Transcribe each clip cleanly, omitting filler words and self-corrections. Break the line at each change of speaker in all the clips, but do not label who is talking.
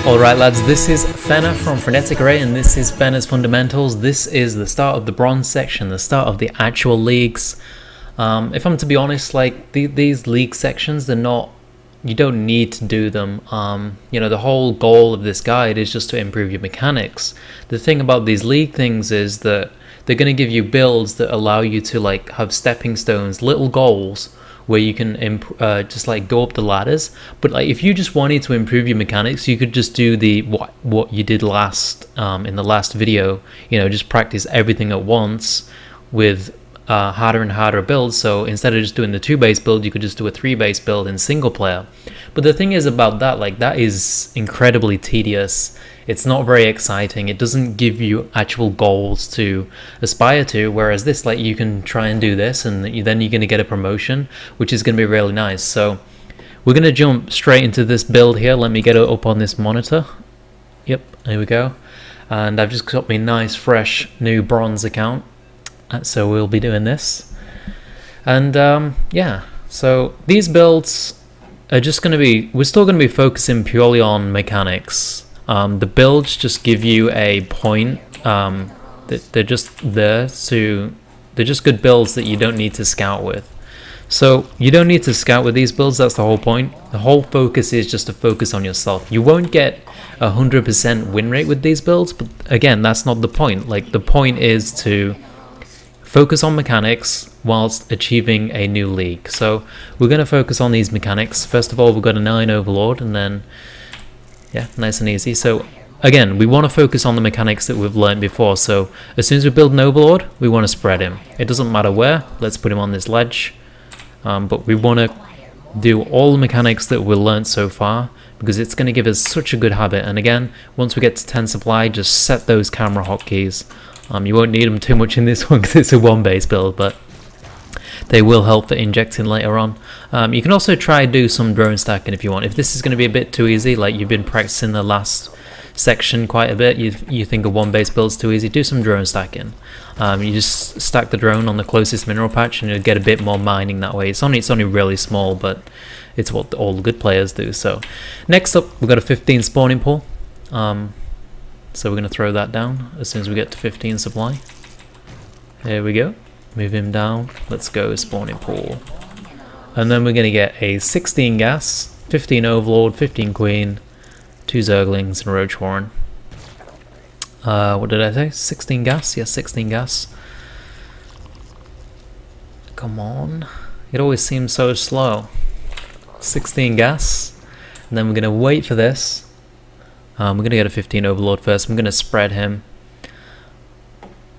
Alright lads, this is fenn3r from Frenetic Array, and this is fenn3r's Fundamentals. This is the start of the bronze section, the start of the actual leagues. If I'm to be honest, like these league sections, they're not, you don't need to do them. You know, the whole goal of this guide is just to improve your mechanics. The thing about these league things is that they're going to give you builds that allow you to like have stepping stones, little goals where you can just like go up the ladders. But like if you just wanted to improve your mechanics, you could just do the what you did last in the last video, you know, just practice everything at once with harder and harder builds. So instead of just doing the 2 base build, you could just do a 3 base build in single player. But the thing is about that, like that is incredibly tedious. It's not very exciting. It doesn't give you actual goals to aspire to, whereas this, like, you can try and do this and then you're going to get a promotion, which is going to be really nice. So we're going to jump straight into this build here. Let me get it up on this monitor. Yep, there we go. And I've just got my nice fresh new bronze account, so we'll be doing this. And yeah, so these builds are just going to be, we're still going to be focusing purely on mechanics. The builds just give you a point. They're just there to, they're just good builds that you don't need to scout with. So you don't need to scout with these builds, that's the whole point. The whole focus is just to focus on yourself. You won't get 100% win rate with these builds, but again, that's not the point. Like, the point is to focus on mechanics whilst achieving a new league. So we're going to focus on these mechanics. First of all, we've got a 9 overlord, and then yeah, nice and easy. So again, we want to focus on the mechanics that we've learned before. So as soon as we build an overlord, we want to spread him. It doesn't matter where. Let's put him on this ledge. But we want to do all the mechanics that we've learned so far, because it's going to give us such a good habit. And again, once we get to 10 supply, just set those camera hotkeys. You won't need them too much in this one because it's a 1 base build, but they will help for injecting later on. You can also try do some drone stacking if you want. If this is going to be a bit too easy, like you've been practicing the last section quite a bit, you think a 1 base build is too easy, do some drone stacking. You just stack the drone on the closest mineral patch and you'll get a bit more mining that way. It's only really small, but it's what all the good players do. So next up, we've got a 15 spawning pool. So we're going to throw that down as soon as we get to 15 supply. There we go. Move him down. Let's go spawning pool. And then we're going to get a 16 gas, 15 overlord, 15 queen, 2 zerglings, and a roach warren. What did I say? 16 gas? Yes, 16 gas. Come on. It always seems so slow. 16 gas. And then we're going to wait for this. We're going to get a 15 overlord first. I'm going to spread him.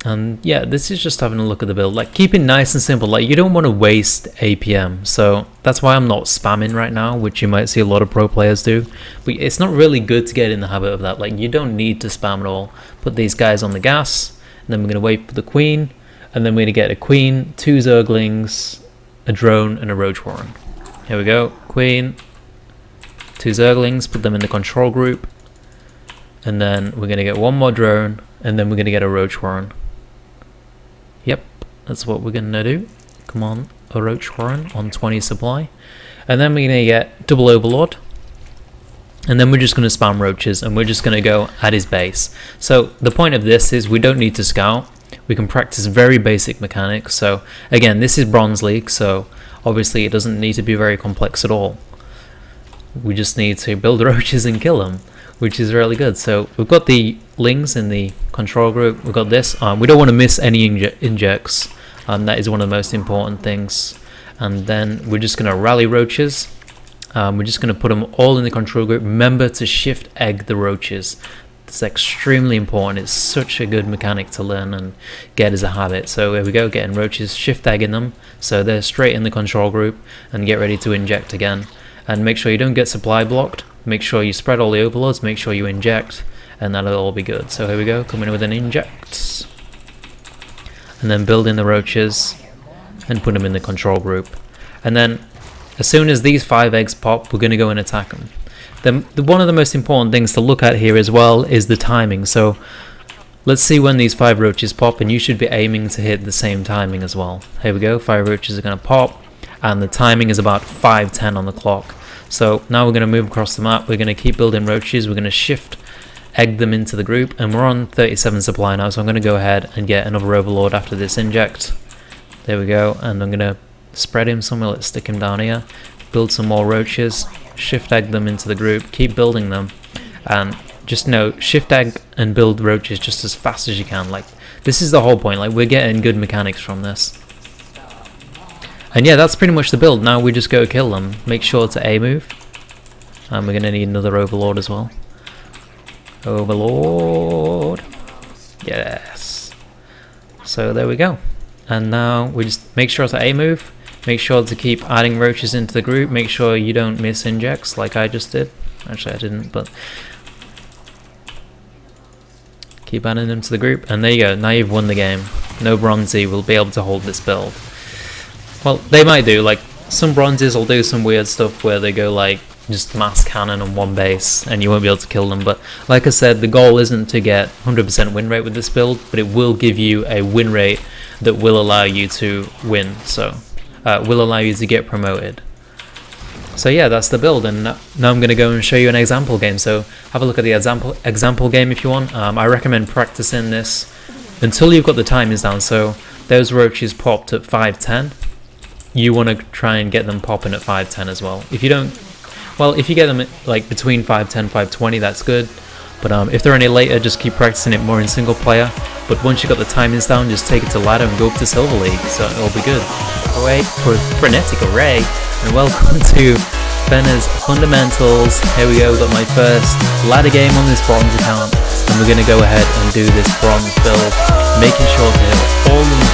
And yeah, this is just having a look at the build. Like, keep it nice and simple. Like, you don't want to waste APM. So that's why I'm not spamming right now, which you might see a lot of pro players do. But it's not really good to get in the habit of that. Like, you don't need to spam at all. Put these guys on the gas. And then we're going to wait for the queen. And then we're going to get a queen, 2 zerglings, a drone, and a roach warren. Here we go. Queen, 2 zerglings. Put them in the control group. And then we're going to get 1 more drone. And then we're going to get a roach warren. Yep, that's what we're going to do. Come on, a roach warren on 20 supply. And then we're going to get double overlord. And then we're just going to spam roaches, and we're just going to go at his base. So the point of this is we don't need to scout. We can practice very basic mechanics. So again, this is bronze league, so obviously it doesn't need to be very complex at all. We just need to build roaches and kill them, which is really good. So we've got the lings in the control group. We've got this. We don't want to miss any injects. That is one of the most important things. And then we're just going to rally roaches. We're just going to put them all in the control group. Remember to shift egg the roaches. It's extremely important. It's such a good mechanic to learn and get as a habit. So here we go, getting roaches, shift egging them. So they're straight in the control group, and get ready to inject again. And make sure you don't get supply blocked. Make sure you spread all the overlords, make sure you inject, and that'll all be good. So here we go, come in with an inject. And then build in the roaches, and put them in the control group. And then, as soon as these 5 eggs pop, we're going to go and attack them. Then, one of the most important things to look at here as well is the timing. So, let's see when these 5 roaches pop, and you should be aiming to hit the same timing as well. Here we go, 5 roaches are going to pop. and the timing is about 5:10 on the clock. So now we're going to move across the map. We're going to keep building roaches. We're going to shift egg them into the group, and we're on 37 supply now, so I'm going to go ahead and get another overlord after this inject. There we go, and I'm going to spread him somewhere. Let's stick him down here, build some more roaches, shift egg them into the group, keep building them, and just know, shift egg and build roaches just as fast as you can. Like, this is the whole point. Like, we're getting good mechanics from this. And yeah, that's pretty much the build. Now we just go kill them. Make sure to A move, and we're going to need another overlord as well. Overlord, yes. So there we go, and now we just make sure to A move, make sure to keep adding roaches into the group, make sure you don't miss injects like I just did. Actually I didn't, but keep adding them to the group, and there you go. Now you've won the game. No bronzy will be able to hold this build. Well, they might do, like some bronzes will do some weird stuff where they go like just mass cannon on one base and you won't be able to kill them, but like I said, the goal isn't to get 100% win rate with this build, but it will give you a win rate that will allow you to win, so will allow you to get promoted. So yeah, that's the build, and now I'm going to go and show you an example game. So have a look at the example game if you want. I recommend practicing this until you've got the timings down. So those roaches popped at 5:10, you want to try and get them popping at 5:10 as well. If you don't, well, if you get them like between 5:10 5:20, that's good, but if they're any later, just keep practicing it more in single player. But once you got the timings down, just take it to ladder and go up to Silver League, so it'll be good. Alright, for Frenetic Array, and welcome to fenn3r's Fundamentals. Here we go, got my first ladder game on this bronze account, and we're going to go ahead and do this bronze build, making sure to hit all the